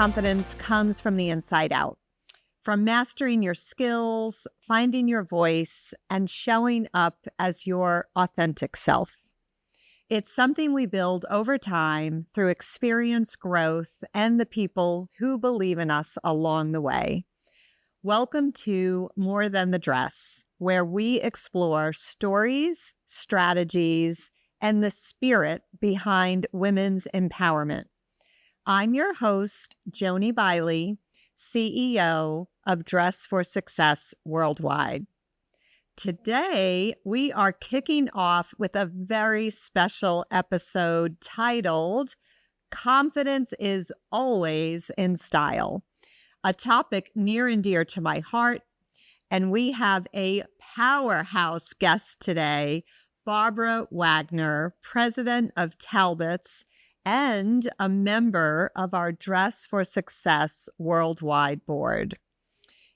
confidence comes from the inside out, from mastering your skills, finding your voice, and showing up as your authentic self. It's something we build over time through experience, growth, and the people who believe in us along the way. Welcome to More Than the Dress, where we explore stories, strategies, and the spirit behind women's empowerment. I'm your host, Joanie Bily, CEO of Dress for Success Worldwide. Today, we are kicking off with a very special episode titled Confidence is Always in Style, a topic near and dear to my heart. And we have a powerhouse guest today, Barbara Wagner, President of Talbots and a member of our Dress for Success Worldwide board.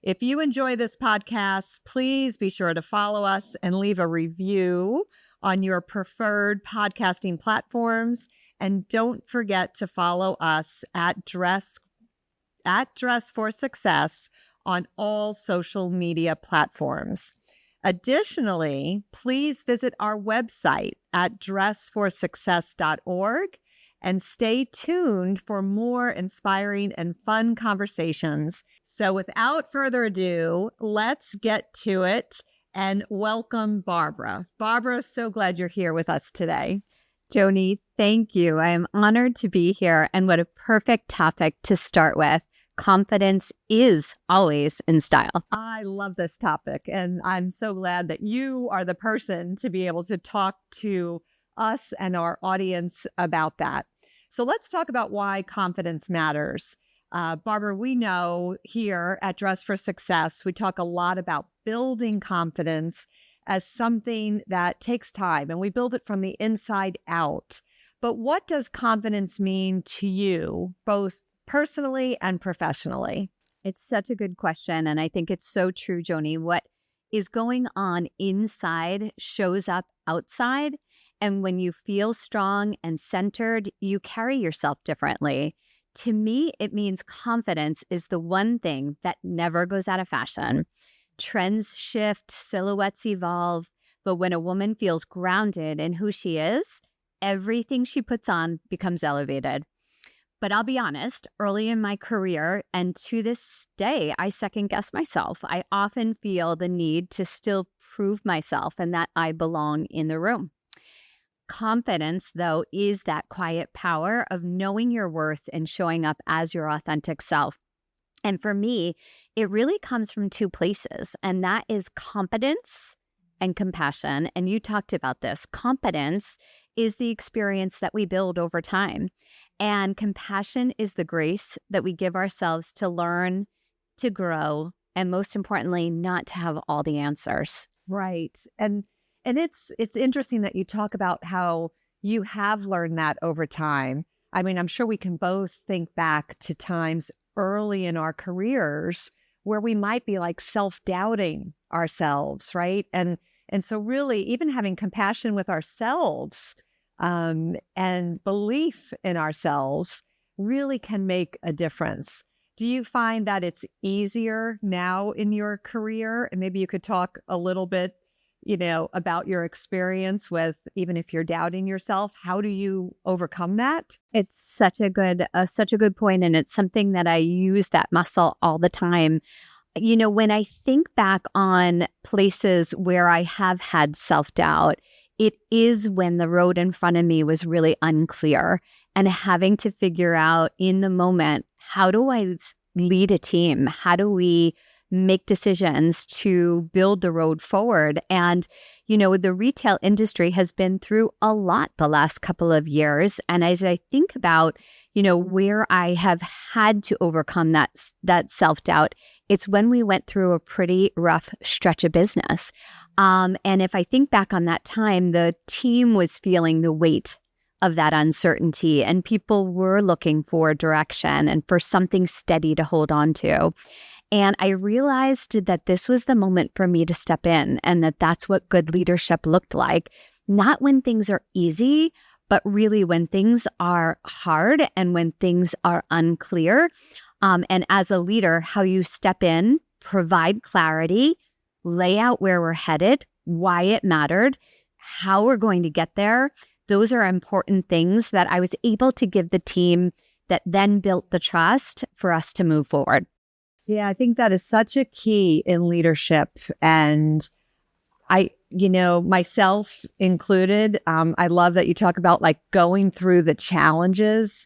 If you enjoy this podcast, please be sure to follow us and leave a review on your preferred podcasting platforms. And don't forget to follow us at Dress for Success on all social media platforms. Additionally, please visit our website at dressforsuccess.org and stay tuned for more inspiring and fun conversations. So without further ado, let's get to it and welcome Barbara. Barbara, so glad you're here with us today. Joanie, thank you. I am honored to be here, and what a perfect topic to start with. Confidence is always in style. I love this topic, and I'm so glad that you are the person to be able to talk to us and our audience about that. So let's talk about why confidence matters. Barbara, we know here at Dress for Success, we talk a lot about building confidence as something that takes time, and we build it from the inside out. But what does confidence mean to you, both personally and professionally? It's such a good question, and I think it's so true, Joanie. What is going on inside shows up outside, and when you feel strong and centered, you carry yourself differently. To me, it means confidence is the one thing that never goes out of fashion. Trends shift, silhouettes evolve, but when a woman feels grounded in who she is, everything she puts on becomes elevated. But I'll be honest, early in my career and to this day, I second guess myself. I often feel the need to still prove myself and that I belong in the room. Confidence, though, is that quiet power of knowing your worth and showing up as your authentic self. And for me, it really comes from two places, and that is competence and compassion. And you talked about this. Competence is the experience that we build over time. And compassion is the grace that we give ourselves to learn, to grow, and most importantly, not to have all the answers. Right. And it's interesting that you talk about how you have learned that over time. I mean, I'm sure we can both think back to times early in our careers where we might be like self-doubting ourselves, right? And so really even having compassion with ourselves and belief in ourselves really can make a difference. Do you find that it's easier now in your career? And maybe you could talk a little bit, about your experience with, even if you're doubting yourself, how do you overcome that? It's such a good point. And it's something that I use that muscle all the time. When I think back on places where I have had self-doubt, it is when the road in front of me was really unclear and having to figure out in the moment, how do I lead a team? How do we make decisions to build the road forward? And, the retail industry has been through a lot the last couple of years. And as I think about, where I have had to overcome that self-doubt, it's when we went through a pretty rough stretch of business. And if I think back on that time, the team was feeling the weight of that uncertainty, and people were looking for direction and for something steady to hold on to. And I realized that this was the moment for me to step in, and that's what good leadership looked like. Not when things are easy, But really, when things are hard and when things are unclear, and as a leader, how you step in, provide clarity, lay out where we're headed, why it mattered, how we're going to get there. Those are important things that I was able to give the team that then built the trust for us to move forward. Yeah, I think that is such a key in leadership. And myself included, I love that you talk about like going through the challenges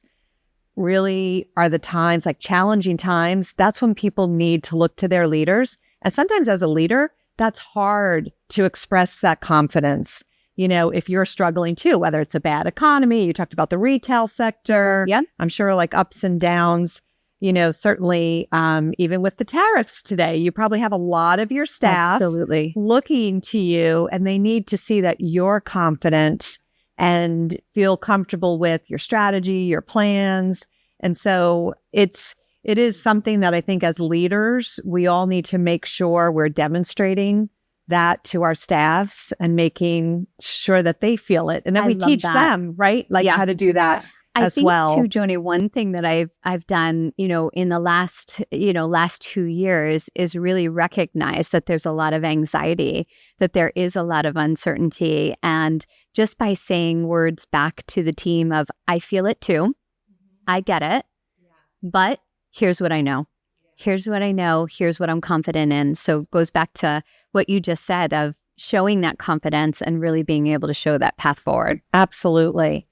really are the times, like challenging times. That's when people need to look to their leaders. And sometimes as a leader, that's hard to express that confidence. If you're struggling too, whether it's a bad economy, you talked about the retail sector. Yeah. I'm sure like ups and downs, certainly even with the tariffs today, you probably have a lot of your staff absolutely looking to you, and they need to see that you're confident and feel comfortable with your strategy, your plans. And so it is something that I think as leaders, we all need to make sure we're demonstrating that to our staffs and making sure that they feel it. And then we teach them, right? Like how to do that as well. I think too, Joanie, one thing that I've done, in the last 2 years is really recognize that there's a lot of anxiety, that there is a lot of uncertainty. And just by saying words back to the team of, I feel it too, I get it, but here's what I know. Here's what I know. Here's what I'm confident in. So it goes back to what you just said of showing that confidence and really being able to show that path forward. Absolutely.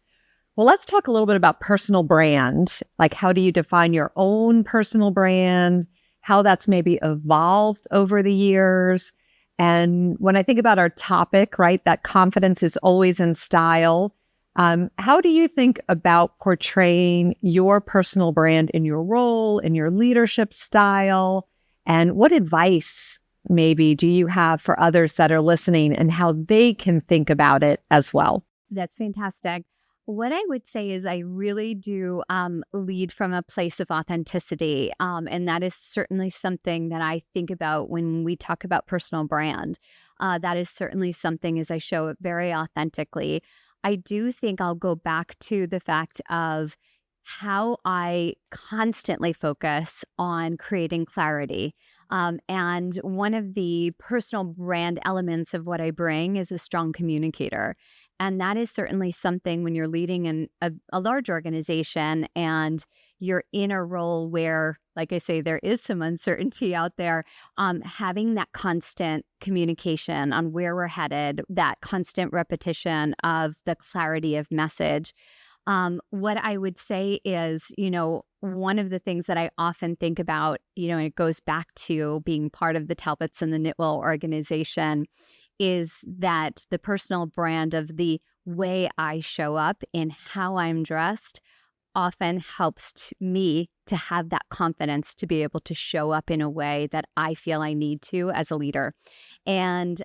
Well, let's talk a little bit about personal brand. Like, how do you define your own personal brand? How that's maybe evolved over the years? And when I think about our topic, right, that confidence is always in style. How do you think about portraying your personal brand in your role, in your leadership style? And what advice maybe do you have for others that are listening and how they can think about it as well? That's fantastic. What I would say is I really do lead from a place of authenticity. And that is certainly something that I think about when we talk about personal brand. That is certainly something as I show it very authentically. I do think I'll go back to the fact of how I constantly focus on creating clarity. And one of the personal brand elements of what I bring is a strong communicator. And that is certainly something when you're leading in a large organization and you're in a role where, like I say, there is some uncertainty out there, having that constant communication on where we're headed, that constant repetition of the clarity of message. What I would say is, one of the things that I often think about, and it goes back to being part of the Talbots and the Knitwell organization, is that the personal brand of the way I show up in how I'm dressed often helps me to have that confidence to be able to show up in a way that I feel I need to as a leader. And,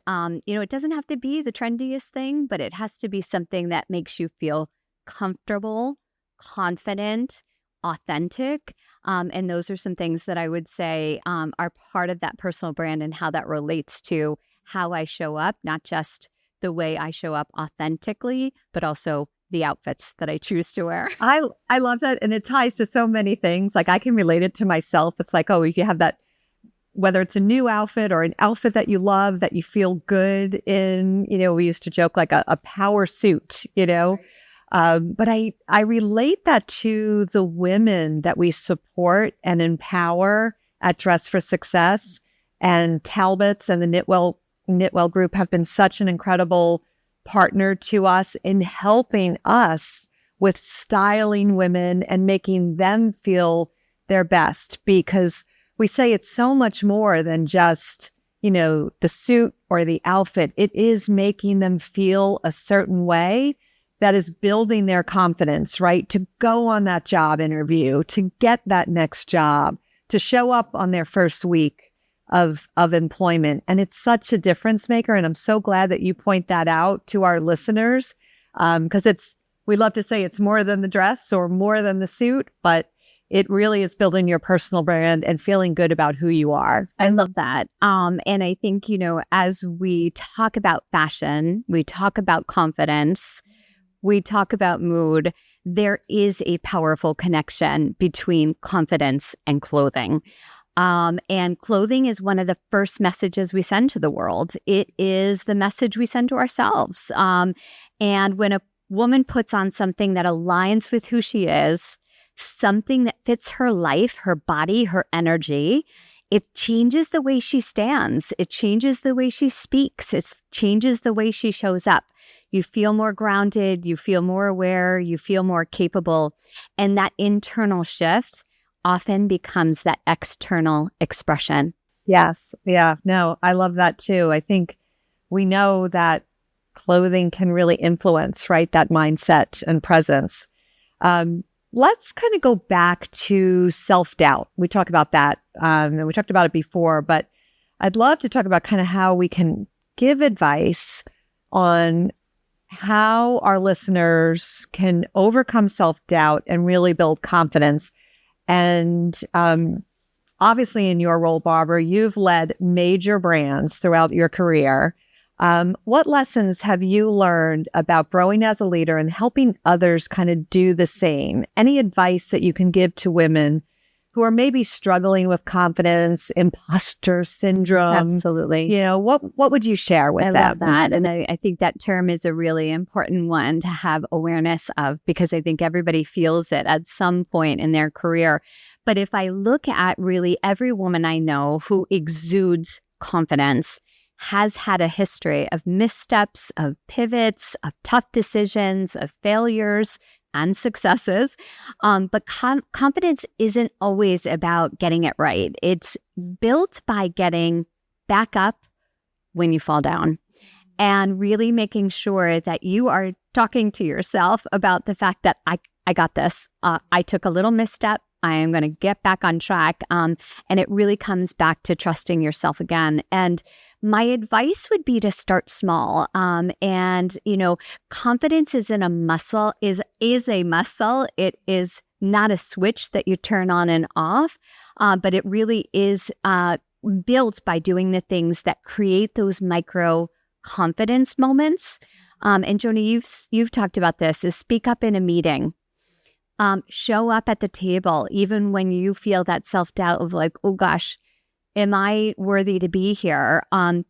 it doesn't have to be the trendiest thing, but it has to be something that makes you feel comfortable, confident, authentic. And those are some things that I would say are part of that personal brand and how that relates to how I show up, not just the way I show up authentically, but also the outfits that I choose to wear. I love that. And it ties to so many things. Like I can relate it to myself. It's like, if you have that, whether it's a new outfit or an outfit that you love, that you feel good in, we used to joke like a power suit, But I relate that to the women that we support and empower at Dress for Success. And Talbots and the Knitwell Group have been such an incredible partner to us in helping us with styling women and making them feel their best, because we say it's so much more than just, the suit or the outfit. It is making them feel a certain way that is building their confidence, right? To go on that job interview, to get that next job, to show up on their first week of employment. And it's such a difference maker. And I'm so glad that you point that out to our listeners, because we love to say it's more than the dress or more than the suit, but it really is building your personal brand and feeling good about who you are. I love that. And I think, as we talk about fashion, we talk about confidence, we talk about mood, there is a powerful connection between confidence and clothing. And clothing is one of the first messages we send to the world. It is the message we send to ourselves. And when a woman puts on something that aligns with who she is, something that fits her life, her body, her energy, it changes the way she stands. It changes the way she speaks. It changes the way she shows up. You feel more grounded. You feel more aware. You feel more capable. And that internal shift often becomes that external expression. Yes. Yeah. No, I love that too. I think we know that clothing can really influence, right, that mindset and presence. Let's kind of go back to self-doubt. We talk about that, and we talked about it before, but I'd love to talk about kind of how we can give advice on how our listeners can overcome self-doubt and really build confidence. And obviously in your role, Barbara, you've led major brands throughout your career. What lessons have you learned about growing as a leader and helping others kind of do the same? Any advice that you can give to women who are maybe struggling with confidence, imposter syndrome? Absolutely. You know, what would you share with them? I love that. And I think that term is a really important one to have awareness of, because I think everybody feels it at some point in their career. But if I look at really every woman I know who exudes confidence, has had a history of missteps, of pivots, of tough decisions, of failures and successes. But confidence isn't always about getting it right. It's built by getting back up when you fall down and really making sure that you are talking to yourself about the fact that I got this. I took a little misstep. I am going to get back on track. And it really comes back to trusting yourself again. And my advice would be to start small. And, you know, confidence isn't a muscle, is a muscle. It is not a switch that you turn on and off, but it really is built by doing the things that create those micro confidence moments. And Joanie, you've talked about this, is speak up in a meeting. Show up at the table, even when you feel that self-doubt of like, oh gosh, am I worthy to be here?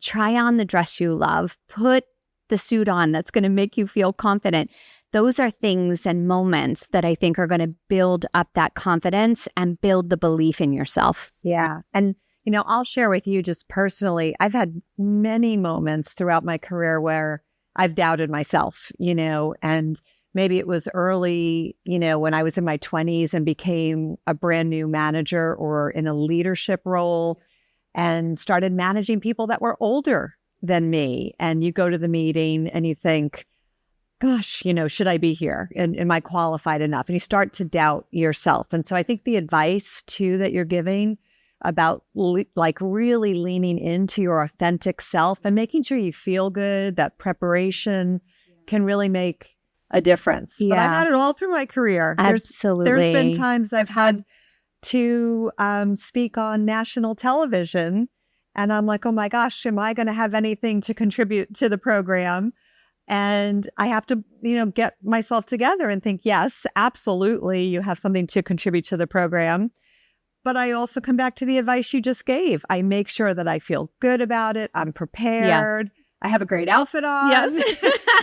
Try on the dress you love. Put the suit on that's going to make you feel confident. Those are things and moments that I think are going to build up that confidence and build the belief in yourself. Yeah. And, you know, I'll share with you just personally, I've had many moments throughout my career where I've doubted myself, you know, and maybe it was early, you know, when I was in my 20s and became a brand new manager or in a leadership role and started managing people that were older than me. And you go to the meeting and you think, gosh, you know, should I be here? And am I qualified enough? And you start to doubt yourself. And so I think the advice too that you're giving about like really leaning into your authentic self and making sure you feel good, that preparation can really make a difference. Yeah. But I've had it all through my career. Absolutely. There's been times I've had to speak on national television and I'm like, oh my gosh, am I going to have anything to contribute to the program? And I have to, you know, get myself together and think, yes, absolutely, you have something to contribute to the program. But I also come back to the advice you just gave. I make sure that I feel good about it. I'm prepared. Yeah. I have a great outfit on. Yes.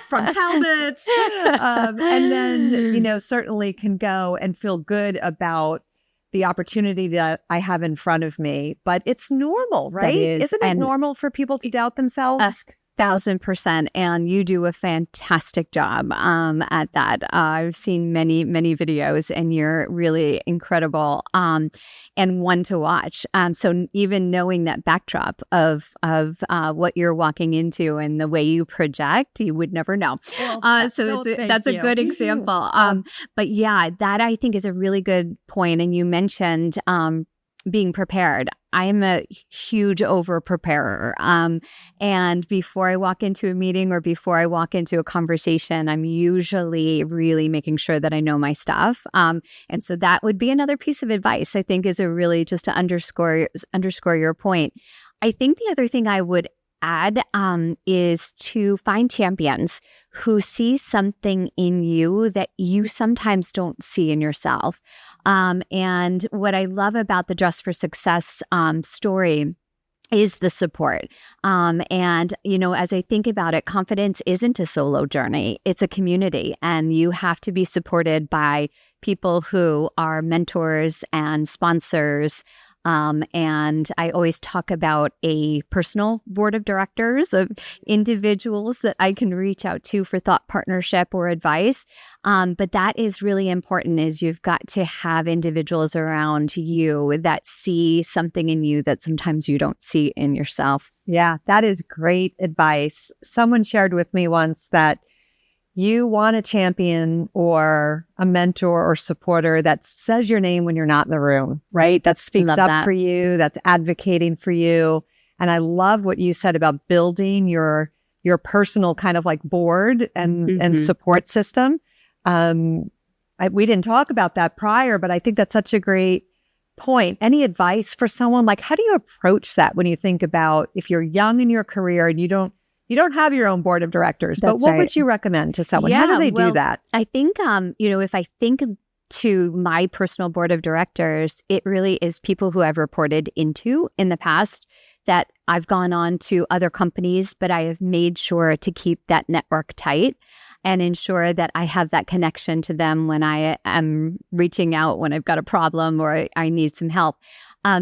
From Talbots. And then, you know, certainly can go and feel good about the opportunity that I have in front of me. But it's normal, right? Isn't it normal for people to doubt themselves? 1,000%. And you do a fantastic job at that. I've seen many, many videos and you're really incredible and one to watch. So even knowing that backdrop of what you're walking into and the way you project, you would never know. So that's a good example. But yeah, that I think is a really good point. And you mentioned being prepared. I'm a huge over-preparer. And before I walk into a meeting or before I walk into a conversation, I'm usually really making sure that I know my stuff. And so that would be another piece of advice, I think, is a really just to underscore your point. I think the other thing I would add is to find champions who see something in you that you sometimes don't see in yourself. And what I love about the Dress for Success story is the support. And, as I think about it, confidence isn't a solo journey. It's a community, and you have to be supported by people who are mentors and sponsors. And I always talk about a personal board of directors of individuals that I can reach out to for thought partnership or advice. But that is really important, is you've got to have individuals around you that see something in you that sometimes you don't see in yourself. Yeah, that is great advice. Someone shared with me once that you want a champion or a mentor or supporter that says your name when you're not in the room, right? That speaks up for you, that's advocating for you. And I love what you said about building your personal kind of like board and support system. We didn't talk about that prior, but I think that's such a great point. Any advice for someone? Like, how do you approach that when you think about if you're young in your career and you don't have your own board of directors, but what would you recommend to someone? How do they do that? I think, if I think to my personal board of directors, it really is people who I've reported into in the past that I've gone on to other companies, but I have made sure to keep that network tight and ensure that I have that connection to them when I am reaching out when I've got a problem or I need some help.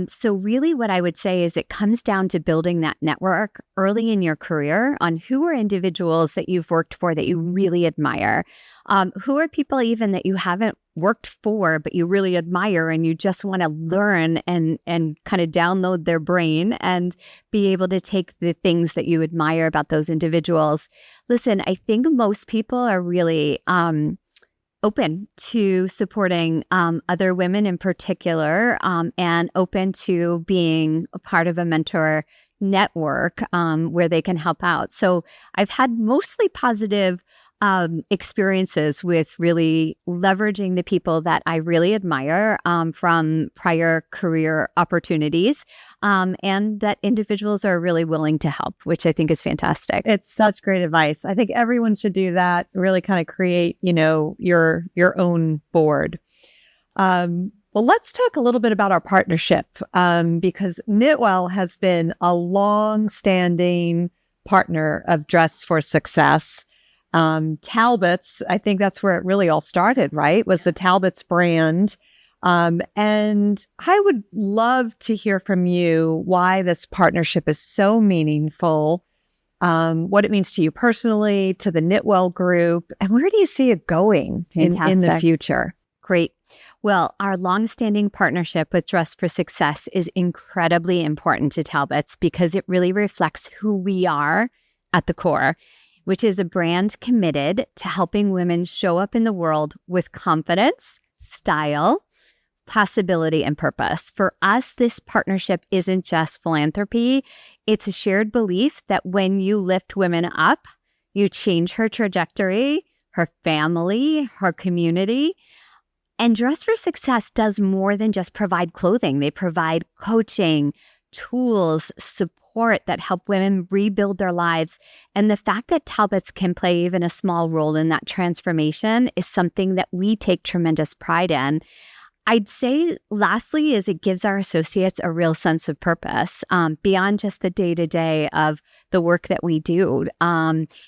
So really what I would say is it comes down to building that network early in your career on who are individuals that you've worked for that you really admire. Who are people even that you haven't worked for, but you really admire and you just want to learn and kind of download their brain and be able to take the things that you admire about those individuals. Listen, I think most people are really open to supporting other women in particular, and open to being a part of a mentor network where they can help out. So I've had mostly positive experiences with really leveraging the people that I really admire from prior career opportunities, and that individuals are really willing to help, which I think is fantastic. It's such great advice. I think everyone should do that, really kind of create, your own board. Well, let's talk a little bit about our partnership, because Knitwell has been a long-standing partner of Dress for Success. Talbots, I think that's where it really all started, right? Was the Talbots brand. And I would love to hear from you why this partnership is so meaningful, what it means to you personally, to the Knitwell group, and where do you see it going in the future? Great. Well, our longstanding partnership with Dress for Success is incredibly important to Talbots because it really reflects who we are at the core, which is a brand committed to helping women show up in the world with confidence, style, possibility, and purpose. For us, this partnership isn't just philanthropy. It's a shared belief that when you lift women up, you change her trajectory, her family, her community. And Dress for Success does more than just provide clothing. They provide coaching, tools, support that help women rebuild their lives. And the fact that Talbots can play even a small role in that transformation is something that we take tremendous pride in. I'd say lastly is it gives our associates a real sense of purpose beyond just the day-to-day of the work that we do.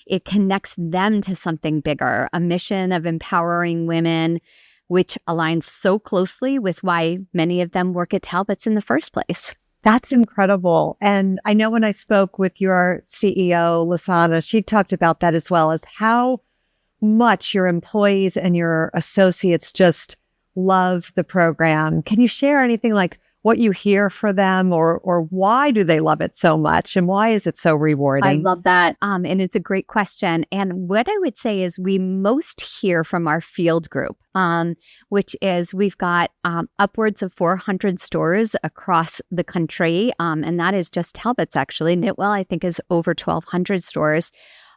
It connects them to something bigger, a mission of empowering women, which aligns so closely with why many of them work at Talbots in the first place. That's incredible. And I know when I spoke with your CEO, Lasana, she talked about that as well, as how much your employees and your associates just love the program. Can you share anything like what you hear for them or why do they love it so much and why is it so rewarding? I love that. And it's a great question. And what I would say is we most hear from our field group, which is we've got upwards of 400 stores across the country. And that is just Talbots, actually. Knitwell, I think, is over 1,200 stores.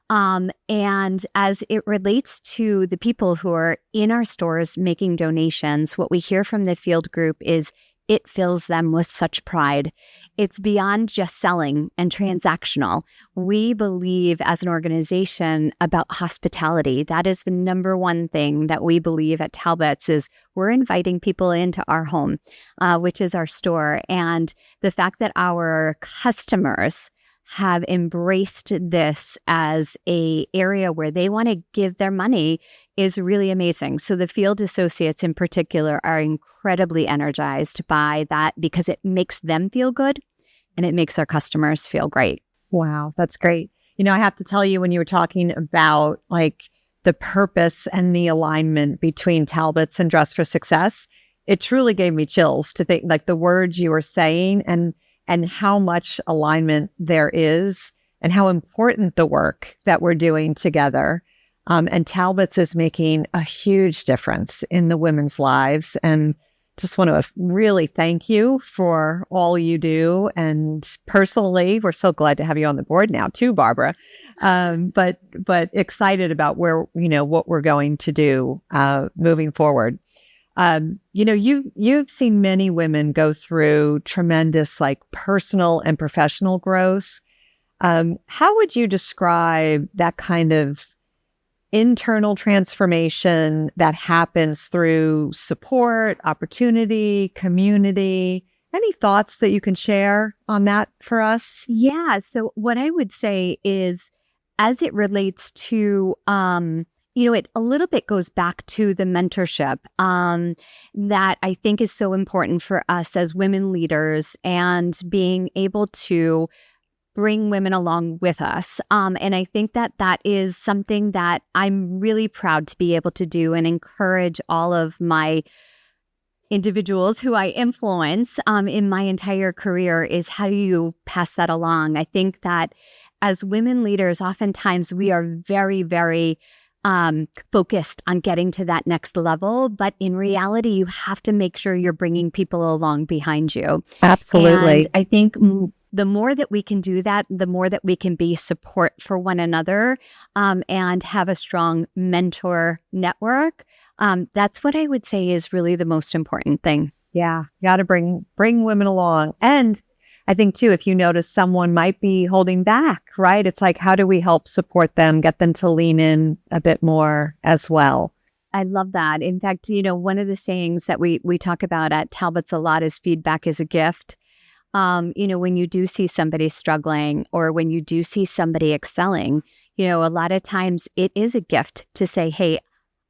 And as it relates to the people who are in our stores making donations, what we hear from the field group is it fills them with such pride. It's beyond just selling and transactional. We believe as an organization about hospitality. That is the number one thing that we believe at Talbots is we're inviting people into our home, which is our store. And the fact that our customers have embraced this as a area where they want to give their money is really amazing. So the field associates in particular are incredibly energized by that because it makes them feel good and it makes our customers feel great. Wow, that's great. I have to tell you, when you were talking about like the purpose and the alignment between Talbots and Dress for Success, it truly gave me chills to think like the words you were saying and how much alignment there is and how important the work that we're doing together. And Talbots is making a huge difference in the women's lives. And just want to really thank you for all you do. And personally, we're so glad to have you on the board now too, Barbara. But excited about where, what we're going to do moving forward. You've seen many women go through tremendous like personal and professional growth. How would you describe that kind of internal transformation that happens through support, opportunity, community? Any thoughts that you can share on that for us? Yeah. So what I would say is, as it relates to, it a little bit goes back to the mentorship that I think is so important for us as women leaders and being able to bring women along with us. And I think that is something that I'm really proud to be able to do and encourage all of my individuals who I influence in my entire career is how do you pass that along? I think that as women leaders, oftentimes we are very, very focused on getting to that next level. But in reality, you have to make sure you're bringing people along behind you. Absolutely. And I think the more that we can do that, the more that we can be support for one another and have a strong mentor network. That's what I would say is really the most important thing. Yeah, you got to bring women along. And I think too, if you notice someone might be holding back, right? It's like, how do we help support them, get them to lean in a bit more as well? I love that. In fact, one of the sayings that we talk about at Talbots a lot is feedback is a gift. When you do see somebody struggling or when you do see somebody excelling, a lot of times it is a gift to say, hey,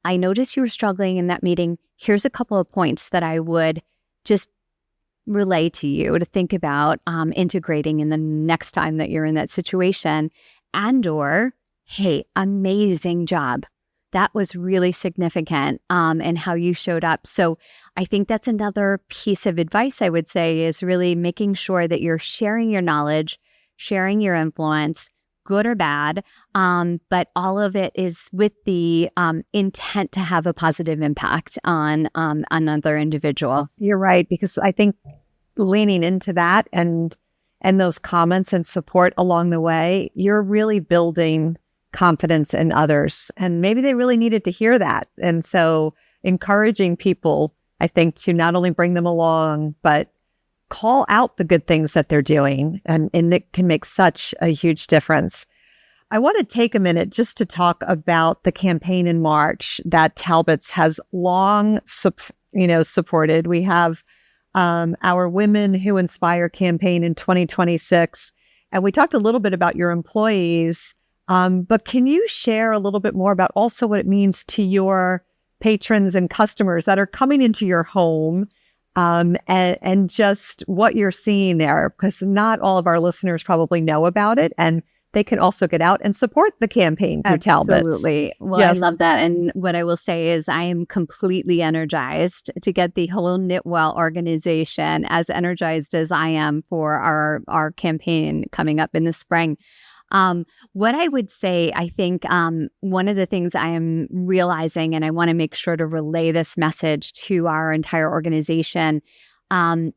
I noticed you were struggling in that meeting. Here's a couple of points that I would just relay to you to think about integrating in the next time that you're in that situation. And/or, hey, amazing job. That was really significant and how you showed up. So I think that's another piece of advice I would say is really making sure that you're sharing your knowledge, sharing your influence, good or bad, but all of it is with the intent to have a positive impact on another individual. You're right, because I think leaning into that and those comments and support along the way, you're really building confidence in others. And maybe they really needed to hear that. And so encouraging people, I think, to not only bring them along, but call out the good things that they're doing. And it can make such a huge difference. I want to take a minute just to talk about the campaign in March that Talbots has long supported. We have our Women Who Inspire campaign in 2026. And we talked a little bit about your employees. But can you share a little bit more about also what it means to your patrons and customers that are coming into your home and just what you're seeing there? Because not all of our listeners probably know about it, and they can also get out and support the campaign through Talbots. Absolutely. Well, yes. I love that. And what I will say is I am completely energized to get the whole Knitwell organization as energized as I am for our campaign coming up in the spring. What I would say, I think one of the things I am realizing, and I want to make sure to relay this message to our entire organization,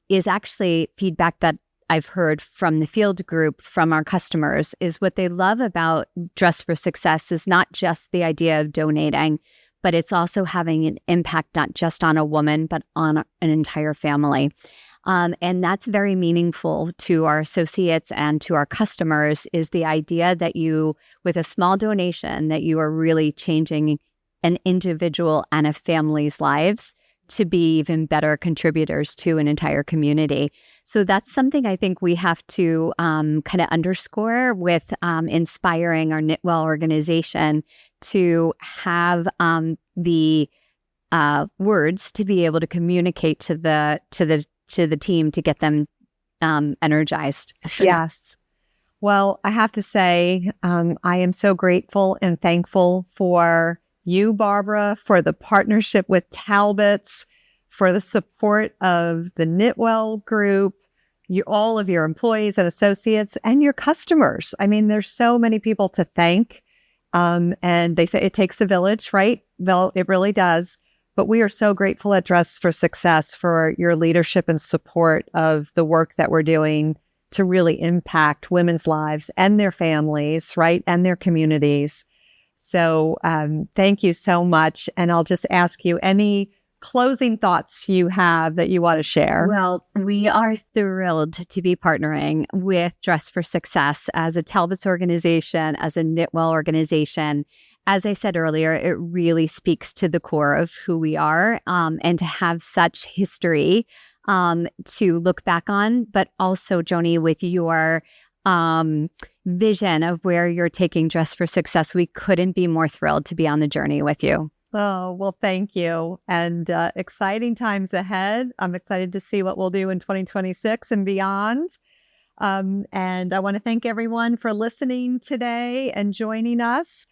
is actually feedback that I've heard from the field group, from our customers, is what they love about Dress for Success is not just the idea of donating, but it's also having an impact not just on a woman, but on an entire family. And that's very meaningful to our associates and to our customers, is the idea that you, with a small donation, that you are really changing an individual and a family's lives to be even better contributors to an entire community. So that's something I think we have to kind of underscore with inspiring our Knitwell organization to have the words to be able to communicate to the team to get them energized. Yes. Well, I have to say, I am so grateful and thankful for you, Barbara, for the partnership with Talbots, for the support of the Knitwell Group, all of your employees and associates, and your customers. I mean, there's so many people to thank. And they say it takes a village, right? Well, it really does. But we are so grateful at Dress for Success for your leadership and support of the work that we're doing to really impact women's lives and their families, right? And their communities. So thank you so much. And I'll just ask you any closing thoughts you have that you want to share. Well, we are thrilled to be partnering with Dress for Success as a Talbots organization, as a Knitwell organization. As I said earlier, it really speaks to the core of who we are, and to have such history to look back on, but also, Joanie, with your vision of where you're taking Dress for Success, we couldn't be more thrilled to be on the journey with you. Oh, well, thank you. And exciting times ahead. I'm excited to see what we'll do in 2026 and beyond. And I want to thank everyone for listening today and joining us.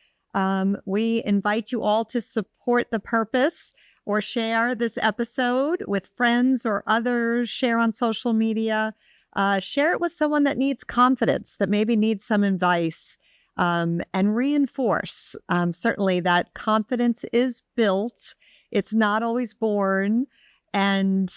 We invite you all to support the purpose or share this episode with friends or others, share on social media, share it with someone that needs confidence, that maybe needs some advice, and reinforce certainly that confidence is built. It's not always born. And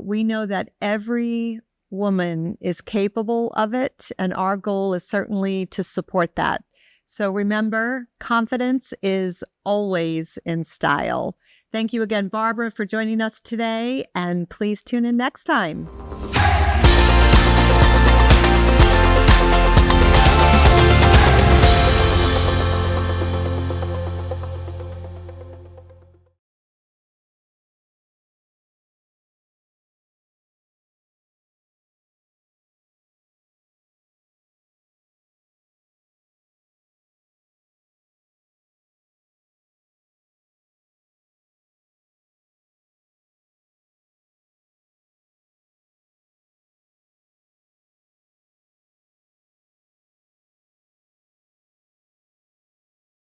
we know that every woman is capable of it. And our goal is certainly to support that. So remember, confidence is always in style. Thank you again, Barbara, for joining us today. And please tune in next time.